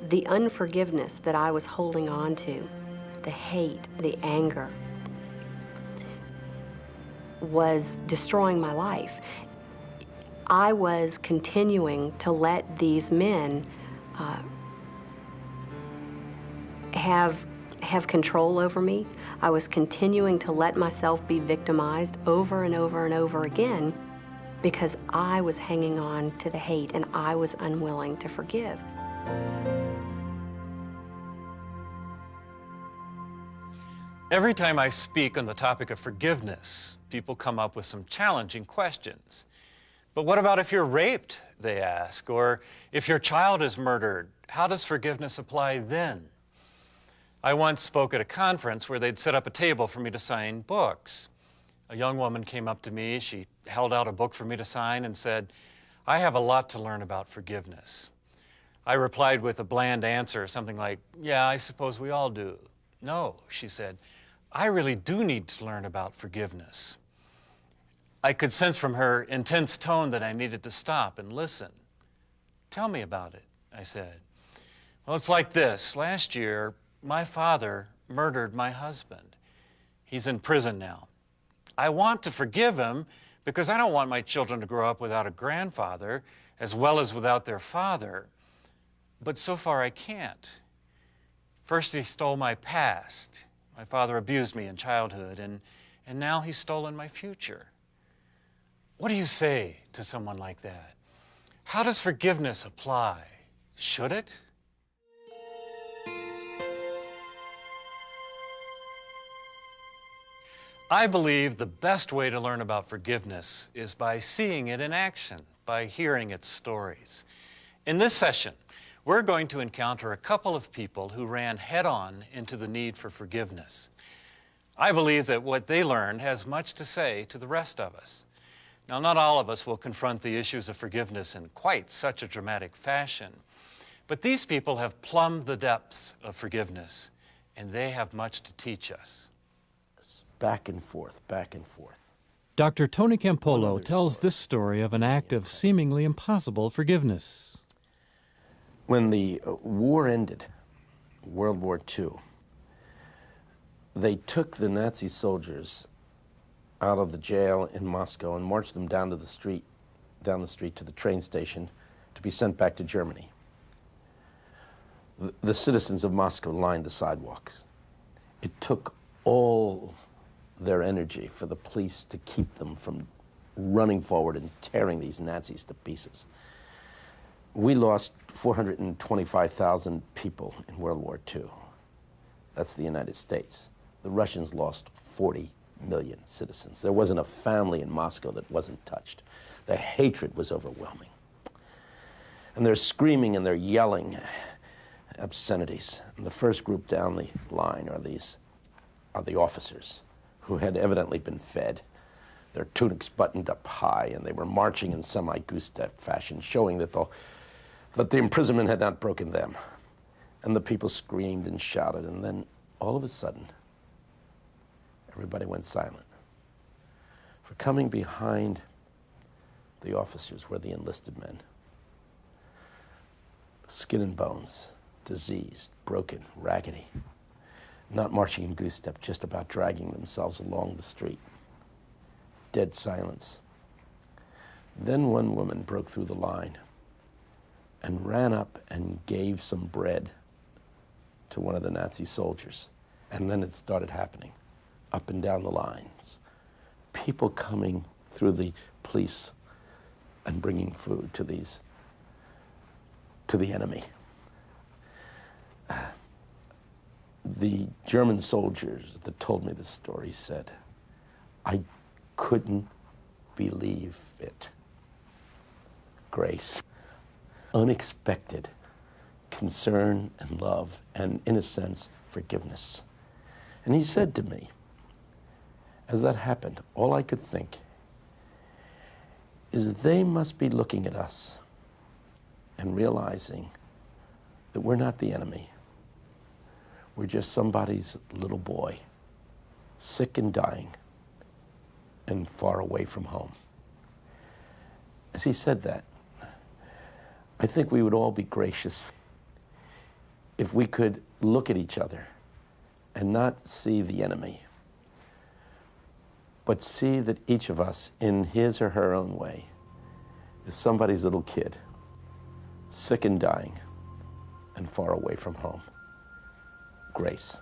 The unforgiveness that I was holding on to, the hate, the anger, was destroying my life. I was continuing to let these men have control over me. I was continuing to let myself be victimized over and over and over again because I was hanging on to the hate and I was unwilling to forgive. Every time I speak on the topic of forgiveness, people come up with some challenging questions. But what about if you're raped, they ask, or if your child is murdered, how does forgiveness apply then? I once spoke at a conference where they'd set up a table for me to sign books. A young woman came up to me, she held out a book for me to sign and said, "I have a lot to learn about forgiveness." I replied with a bland answer, something like, "Yeah, I suppose we all do." "No," she said, "I really do need to learn about forgiveness." I could sense from her intense tone that I needed to stop and listen. "Tell me about it," I said. "Well, it's like this. Last year, my father murdered my husband. He's in prison now. I want to forgive him because I don't want my children to grow up without a grandfather as well as without their father. But so far I can't. First he stole my past. My father abused me in childhood, and now he's stolen my future. What do you say to someone like that? How does forgiveness apply? Should it?" I believe the best way to learn about forgiveness is by seeing it in action, by hearing its stories. In this session, we're going to encounter a couple of people who ran head-on into the need for forgiveness. I believe that what they learned has much to say to the rest of us. Now, not all of us will confront the issues of forgiveness in quite such a dramatic fashion, but these people have plumbed the depths of forgiveness, and they have much to teach us. Back and forth, back and forth. Dr. Tony Campolo tells this story of an act of seemingly impossible forgiveness. When the war ended, World War II, they took the Nazi soldiers out of the jail in Moscow and marched them down the street to the train station to be sent back to Germany. The citizens of Moscow lined the sidewalks. It took all their energy for the police to keep them from running forward and tearing these Nazis to pieces. We lost 425,000 people in World War II. That's the United States. The Russians lost 40 million citizens. There wasn't a family in Moscow that wasn't touched. The hatred was overwhelming. And they're screaming and they're yelling obscenities. And the first group down the line are the officers who had evidently been fed, their tunics buttoned up high, and they were marching in semi-goose-step fashion, showing that the imprisonment had not broken them. And the people screamed and shouted, and then all of a sudden, everybody went silent. For coming behind the officers were the enlisted men. Skin and bones, diseased, broken, raggedy, not marching in goose step, just about dragging themselves along the street. Dead silence. Then one woman broke through the line and ran up and gave some bread to one of the Nazi soldiers. And then it started happening, up and down the lines. People coming through the police and bringing food to the enemy. The German soldiers that told me this story said, "I couldn't believe it. Grace, unexpected concern and love and, in a sense, forgiveness." And he said to me, as that happened, all I could think is they must be looking at us and realizing that we're not the enemy. We're just somebody's little boy, sick and dying, and far away from home. As he said that, I think we would all be gracious if we could look at each other and not see the enemy, but see that each of us, in his or her own way, is somebody's little kid, sick and dying, and far away from home. Grace.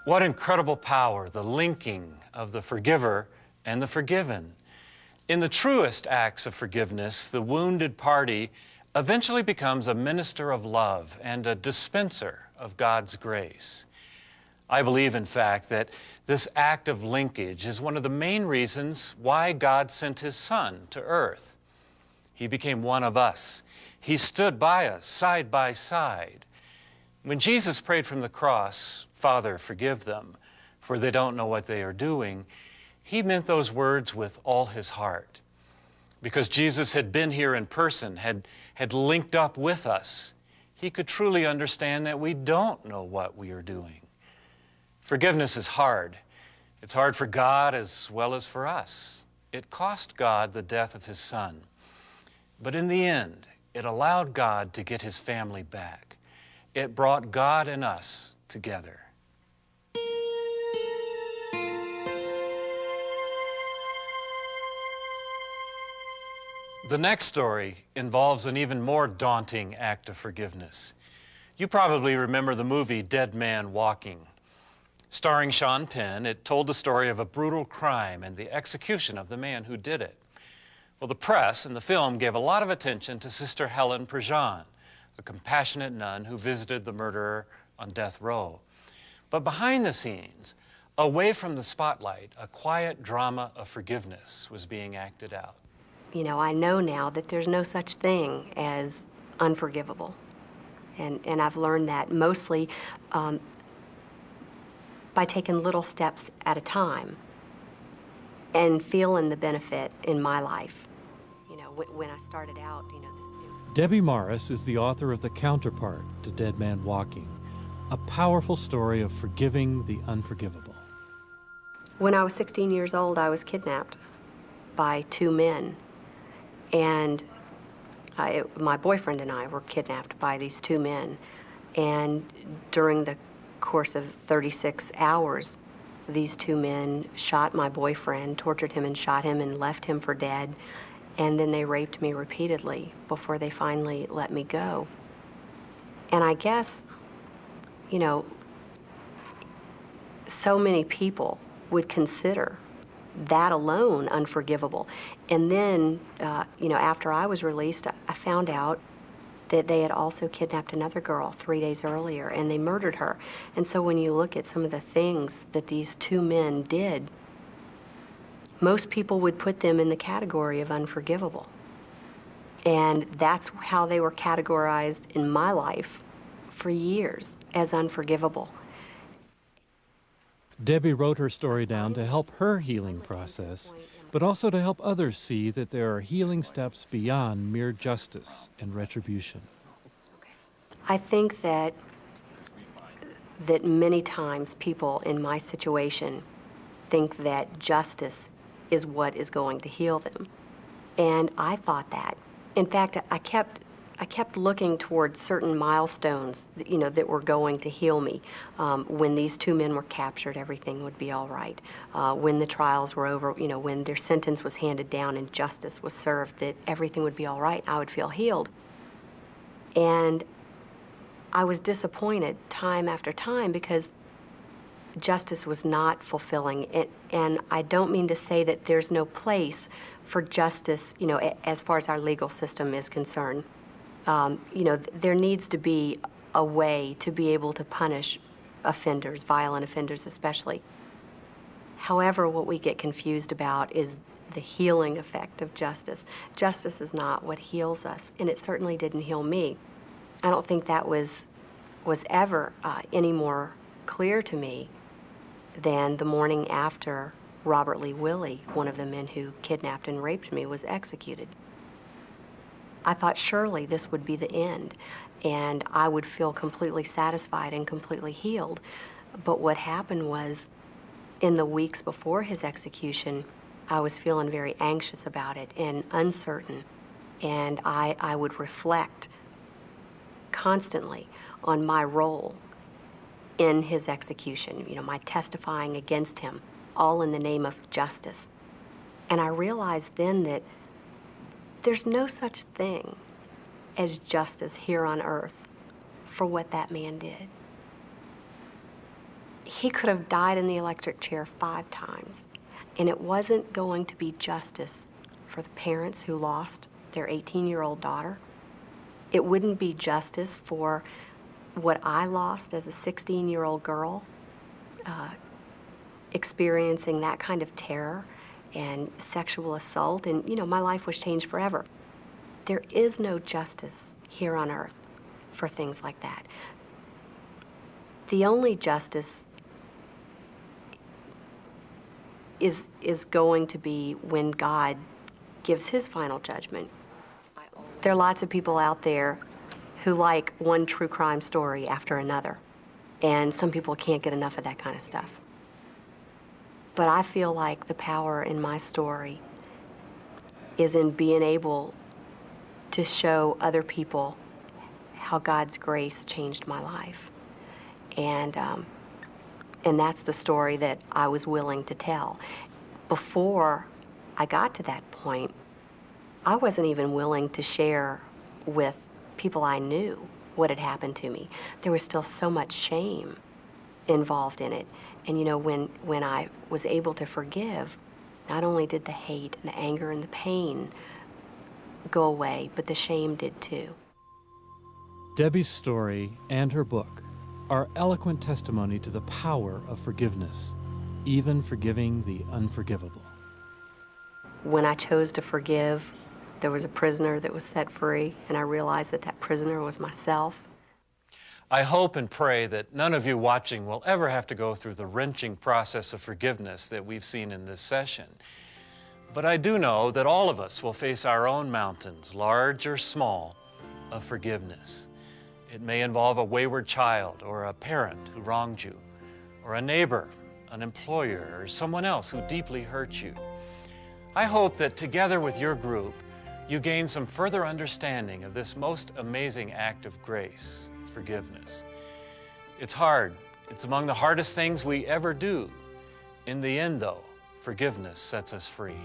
What incredible power, the linking of the forgiver and the forgiven. In the truest acts of forgiveness, the wounded party eventually becomes a minister of love and a dispenser of God's grace. I believe, in fact, that this act of linkage is one of the main reasons why God sent his Son to earth. He became one of us. He stood by us, side by side. When Jesus prayed from the cross, "Father, forgive them, for they don't know what they are doing," he meant those words with all his heart. Because Jesus had been here in person, had linked up with us, he could truly understand that we don't know what we are doing. Forgiveness is hard. It's hard for God as well as for us. It cost God the death of his Son. But in the end, it allowed God to get his family back. It brought God and us together. The next story involves an even more daunting act of forgiveness. You probably remember the movie Dead Man Walking. Starring Sean Penn, it told the story of a brutal crime and the execution of the man who did it. Well, the press and the film gave a lot of attention to Sister Helen Prejean, a compassionate nun who visited the murderer on death row. But behind the scenes, away from the spotlight, a quiet drama of forgiveness was being acted out. You know, I know now that there's no such thing as unforgivable. And I've learned that mostly by taking little steps at a time and feeling the benefit in my life. You know, when I started out, you know, Debbie Morris is the author of The Counterpart to Dead Man Walking, a powerful story of forgiving the unforgivable. When I was 16 years old, I was kidnapped by two men. And my boyfriend and I were kidnapped by these two men. And during the course of 36 hours, these two men shot my boyfriend, tortured him and shot him and left him for dead. And then they raped me repeatedly before they finally let me go. And I guess, you know, so many people would consider that alone unforgivable. And then, you know, after I was released, I found out that they had also kidnapped another girl 3 days earlier, and they murdered her. And so when you look at some of the things that these two men did, most people would put them in the category of unforgivable. And that's how they were categorized in my life for years, as unforgivable. Debbie wrote her story down to help her healing process, but also to help others see that there are healing steps beyond mere justice and retribution. I think that many times people in my situation think that justice is what is going to heal them. And I thought that. In fact, I kept looking toward certain milestones, you know, that were going to heal me. When these two men were captured, everything would be all right. When the trials were over, you know, when their sentence was handed down and justice was served, that everything would be all right. I would feel healed. And I was disappointed time after time because justice was not fulfilling it. And I don't mean to say that there's no place for justice, you know, as far as our legal system is concerned. You know, there needs to be a way to be able to punish offenders, violent offenders especially. However, what we get confused about is the healing effect of justice. Justice is not what heals us, and it certainly didn't heal me. I don't think that was ever any more clear to me than the morning after Robert Lee Willie, one of the men who kidnapped and raped me, was executed. I thought surely this would be the end, and I would feel completely satisfied and completely healed. But what happened was, in the weeks before his execution, I was feeling very anxious about it and uncertain, and I would reflect constantly on my role in his execution, my testifying against him, all in the name of justice. And I realized then that there's no such thing as justice here on earth for what that man did. He could have died in the electric chair 5 times, and it wasn't going to be justice for the parents who lost their 18-year-old daughter. It wouldn't be justice for what I lost as a 16-year-old girl, experiencing that kind of terror and sexual assault, and my life was changed forever. There is no justice here on earth for things like that. The only justice is going to be when God gives his final judgment. There are lots of people out there who like one true crime story after another, and some people can't get enough of that kind of stuff. But I feel like the power in my story is in being able to show other people how God's grace changed my life. And that's the story that I was willing to tell. Before I got to that point, I wasn't even willing to share with people I knew what had happened to me. There was still so much shame involved in it. And when I was able to forgive, not only did the hate and the anger and the pain go away, but the shame did too. Debbie's story and her book are eloquent testimony to the power of forgiveness, even forgiving the unforgivable. When I chose to forgive, there was a prisoner that was set free, and I realized that prisoner was myself. I hope and pray that none of you watching will ever have to go through the wrenching process of forgiveness that we've seen in this session. But I do know that all of us will face our own mountains, large or small, of forgiveness. It may involve a wayward child or a parent who wronged you, or a neighbor, an employer, or someone else who deeply hurt you. I hope that together with your group, you gain some further understanding of this most amazing act of grace, forgiveness. It's hard. It's among the hardest things we ever do. In the end, though, forgiveness sets us free.